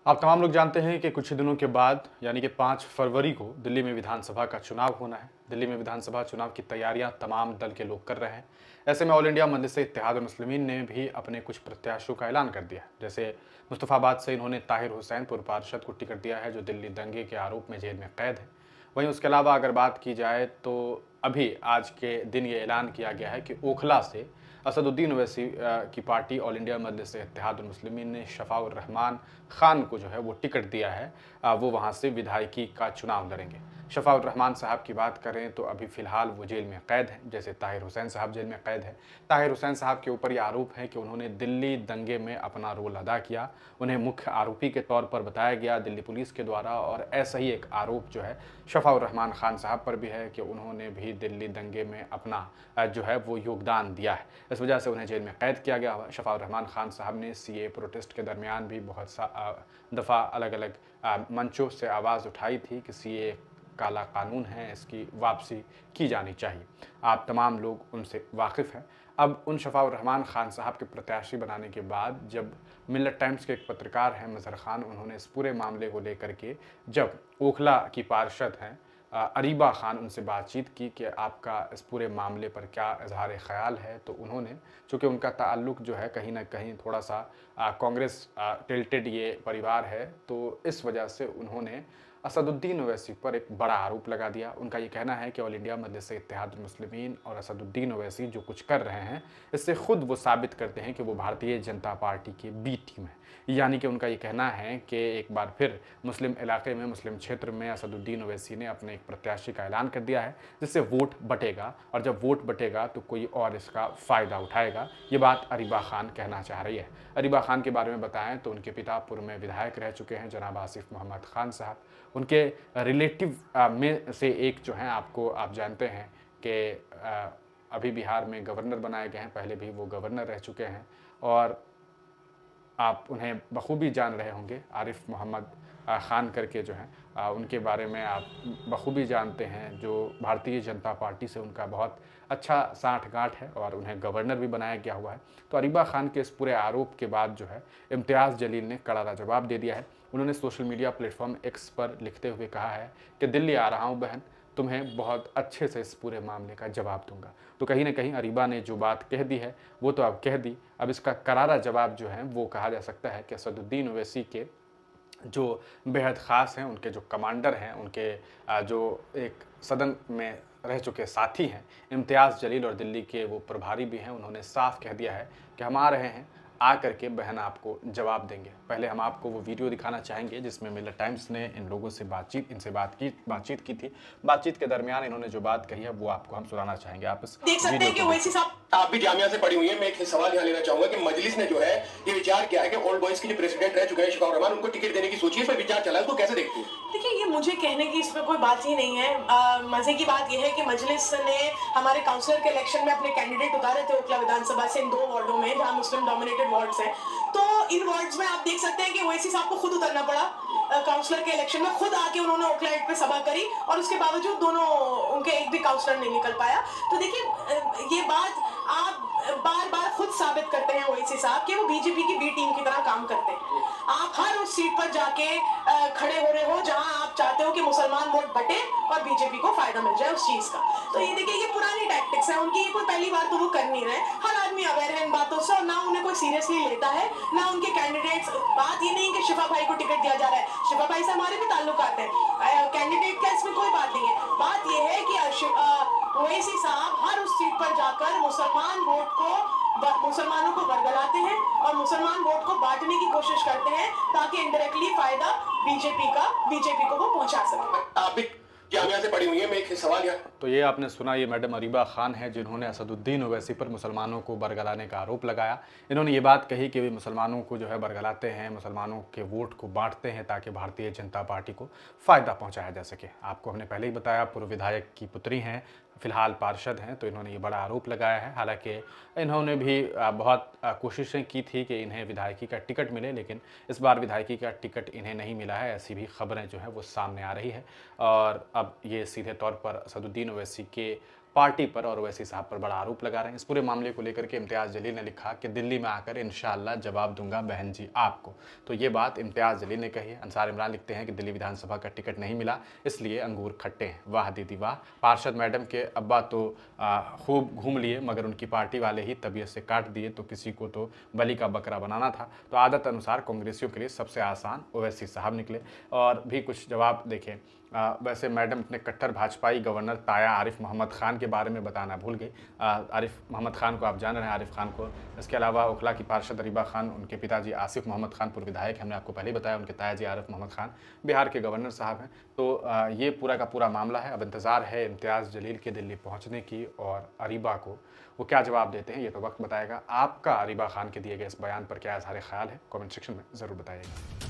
आप तमाम लोग जानते हैं कि कुछ ही दिनों के बाद यानी कि 5 फरवरी को दिल्ली में विधानसभा का चुनाव होना है। दिल्ली में विधानसभा चुनाव की तैयारियां तमाम दल के लोग कर रहे हैं। ऐसे में ऑल इंडिया मजलिस इत्तेहादुल मुस्लिमीन ने भी अपने कुछ प्रत्याशियों का ऐलान कर दिया है। जैसे मुस्तफ़ाबाद से इन्होंने ताहिर हुसैन पूर्व पार्षद को टिकट दिया है, जो दिल्ली दंगे के आरोप में जेल में कैद है। वहीं उसके अलावा अगर बात की जाए तो अभी आज के दिन ये ऐलान किया गया है कि ओखला से असदुद्दीन ओवैसी की पार्टी ऑल इंडिया मजलिस इत्तेहादुल मुस्लिमीन ने शफाउर रहमान खान को जो है वो टिकट दिया है। वो वहाँ से विधायकी का चुनाव लड़ेंगे। शफाउर रहमान साहब की बात करें तो अभी फ़िलहाल वो जेल में कैद हैं, जैसे ताहिर हुसैन साहब जेल में कैद है। ताहिर हुसैन साहब के ऊपर ये आरोप है कि उन्होंने दिल्ली दंगे में अपना रोल अदा किया। उन्हें मुख्य आरोपी के तौर पर बताया गया दिल्ली पुलिस के द्वारा, और ऐसा ही एक आरोप जो है शफाउर रहमान खान साहब पर भी है कि उन्होंने भी दिल्ली दंगे में अपना जो है वो योगदान दिया है। इस वजह से उन्हें जेल में कैद किया गया हुआ। शफाउर रहमान खान साहब ने सीए प्रोटेस्ट के दरमियान भी बहुत दफ़ा अलग अलग मंचों से आवाज़ उठाई थी कि सीए काला कानून है, इसकी वापसी की जानी चाहिए। आप तमाम लोग उनसे वाकिफ़ हैं। अब उन शफाउर रहमान खान साहब के प्रत्याशी बनाने के बाद जब मिल्लत टाइम्स के एक पत्रकार हैं मज़हर खान, उन्होंने इस पूरे मामले को लेकर के जब ओखला की पार्षद हैं अरीबा खान, उनसे बातचीत की कि आपका इस पूरे मामले पर क्या इज़हार ख़याल है, तो उन्होंने, चूँकि उनका ताल्लुक़ जो है कहीं न कहीं थोड़ा-सा कांग्रेस टिल्टेड ये परिवार है, तो इस वजह से उन्होंने असदुद्दीन ओवैसी पर एक बड़ा आरोप लगा दिया। उनका ये कहना है कि ऑल इंडिया मजलिस इत्तेहादुल मुस्लिमीन और असदुद्दीन ओवैसी जो कुछ कर रहे हैं, इससे खुद वो साबित करते हैं कि वो भारतीय जनता पार्टी की बी टीम है। यानी कि उनका ये कहना है कि एक बार फिर मुस्लिम इलाके में, मुस्लिम क्षेत्र में असदुद्दीन ओवैसी ने अपने एक प्रत्याशी का ऐलान कर दिया है, जिससे वोट बटेगा, और जब वोट बटेगा तो कोई और इसका फ़ायदा उठाएगा। ये बात अरीबा खान कहना चाह रही है। अरीबा खान के बारे में बताएं तो उनके पिता पूर्व में विधायक रह चुके हैं, जनाब आसिफ मोहम्मद खान साहब। उनके रिलेटिव में से एक जो हैं, आप जानते हैं कि अभी बिहार में गवर्नर बनाए गए हैं, पहले भी वो गवर्नर रह चुके हैं, और आप उन्हें बखूबी जान रहे होंगे। आरिफ मोहम्मद ख़ान करके जो हैं, उनके बारे में आप बखूबी जानते हैं, जो भारतीय जनता पार्टी से उनका बहुत अच्छा साठ-गाँठ है और उन्हें गवर्नर भी बनाया गया हुआ है। तो अरीबा खान के इस पूरे आरोप के बाद जो है इम्तियाज़ जलील ने करारा जवाब दे दिया है। उन्होंने सोशल मीडिया प्लेटफॉर्म एक्स पर लिखते हुए कहा है कि दिल्ली आ रहा हूँ बहन, तुम्हें बहुत अच्छे से इस पूरे मामले का जवाब दूंगा। तो कहीं ना कहीं अरीबा ने जो बात कह दी है वो तो अब कह दी। अब इसका करारा जवाब जो है वो कहा जा सकता है कि असदुद्दीन ओवैसी के जो बेहद ख़ास हैं, उनके जो कमांडर हैं, उनके जो एक सदन में रह चुके साथी हैं इम्तियाज़ जलील, और दिल्ली के वो प्रभारी भी हैं, उन्होंने साफ कह दिया है कि हम आ रहे हैं, आ करके बहन आपको जवाब देंगे। पहले हम आपको वो वीडियो दिखाना चाहेंगे जिसमें मिल्लत टाइम्स ने इन लोगों से बातचीत की थी। बातचीत के दरमियान इन्होंने जो बात कही है वो आपको हम सुनाना चाहेंगे। आप इस देख सकते हैं कि ओवैसी साहब, आप भी जामिया से पढ़ी हुई है। मैं एक सवाल यहाँ लेना चाहूंगा कि मजलिस ने जो है ये विचार किया है कि ओल्ड बॉयज के जो प्रेसिडेंट रह चुके हैं शफाउर रहमान, उनको टिकट देने की सोची है, इस पर विचार चला है, उसको कैसे देखती है? देखिए, ये मुझे कहने की इसमें कोई बात ही नहीं है। मजे की बात यह है कि मजलिस ने हमारे काउंसलर के इलेक्शन में अपने कैंडिडेट उतारे थे ओखला विधानसभा से, इन 2 वार्डों में जहाँ मुस्लिम डोमिनेटेड वार्ड्स हैं। तो इन वार्ड्स में आप देख सकते हैं कि ओवैसी साहब को खुद उतरना पड़ा काउंसलर के इलेक्शन में, खुद आके उन्होंने ओखला एट पे सभा करी, और उसके बावजूद दोनों उनके एक भी काउंसलर नहीं निकल पाया। तो देखिए, ये बात आप बार बार खुद साबित करते हैं ओवैसी साहब कि वो बीजेपी की बी टीम की तरह काम करते हैं। आप हर उस सीट पर जाके खड़े हो रहे हो जहां आप चाहते हो कि मुसलमान वोट बटे और बीजेपी को फायदा मिल जाए उस चीज का। तो ये देखिए, ये पुरानी टैक्टिक्स है उनकी, ये कोई पहली बार तो वो कर नहीं रहे। हर आदमी अवेयर है इन बातों से, और ना उन्हें कोई सीरियसली लेता है, ना उनके कैंडिडेट्स। बात ये नहीं कि शिफा भाई को टिकट दिया जा रहा है, शिफा भाई से हमारे भी ताल्लुकात हैं, कैंडिडेट का इसमें कोई बात नहीं है। बात ये है कि ओवैसी साहब हर उस सीट पर जाकर मुसलमानों को बरगलाते हैं और मुसलमान वोट को बांटने की कोशिश करते हैं, ताकि इनडायरेक्टली फायदा बीजेपी को वो पहुंचा सके। आप भी जामिया से पढ़ी हुई है। मैं एक सवाल यहाँ, तो ये आपने सुना, ये मैडम अरीबा खान है जिन्होंने असदुद्दीन ओवैसी पर मुसलमानों को बरगलाने का आरोप लगाया। इन्होंने ये बात कही कि वे मुसलमानों को जो है बरगलाते हैं, मुसलमानों के वोट को बांटते हैं ताकि भारतीय जनता पार्टी को फ़ायदा पहुंचाया जा सके। आपको हमने पहले ही बताया, पूर्व विधायक की पुत्री हैं, फ़िलहाल पार्षद हैं, तो इन्होंने ये बड़ा आरोप लगाया है। हालांकि इन्होंने भी बहुत कोशिशें की थी कि इन्हें विधायकी का टिकट मिले, लेकिन इस बार विधायकी का टिकट इन्हें नहीं मिला है, ऐसी भी खबरें जो हैं वो सामने आ रही है। और अब ये सीधे तौर पर असदुद्दीन ओवैसी के पार्टी पर और ओवैसी साहब पर बड़ा आरोप लगा रहे हैं। इस पूरे मामले को लेकर के इम्तियाज़ जलील ने लिखा कि दिल्ली में आकर इंशाअल्लाह जवाब दूंगा बहन जी आपको। तो ये बात इम्तियाज़ जलील ने कही है। अंसार इमरान लिखते हैं कि दिल्ली विधानसभा का टिकट नहीं मिला, इसलिए अंगूर खट्टे हैं। वाह दीदी वाह। पार्षद मैडम के अब्बा तो खूब घूम लिए, मगर उनकी पार्टी वाले ही तबीयत से काट दिए, तो किसी को तो बलि का बकरा बनाना था। तो आदत अनुसार कांग्रेसियों के लिए सबसे आसान ओवैसी साहब निकले। और भी कुछ जवाब देखें। वैसे मैडम अपने कट्टर भाजपाई गवर्नर ताया आरिफ मोहम्मद खान के बारे में बताना भूल गई। आरिफ मोहम्मद खान को आप जान रहे हैं, आरिफ खान को। इसके अलावा ओखला की पार्षद अरीबा खान, उनके पिताजी आसिफ मोहम्मद खान पूर्व विधायक, हमने आपको पहले ही बताया। उनके ताया जी आरिफ मोहम्मद खान बिहार के गवर्नर साहब हैं। तो ये पूरा का पूरा मामला है। अब इंतज़ार है इम्तियाज़ जलील के दिल्ली पहुँचने की और अरीबा को वो क्या जवाब देते हैं, ये तो वक्त बताएगा। आपका अरीबा खान के दिए गए इस बयान पर क्या इज़हार ख्याल है, कमेंट सेक्शन में ज़रूर बताइएगा।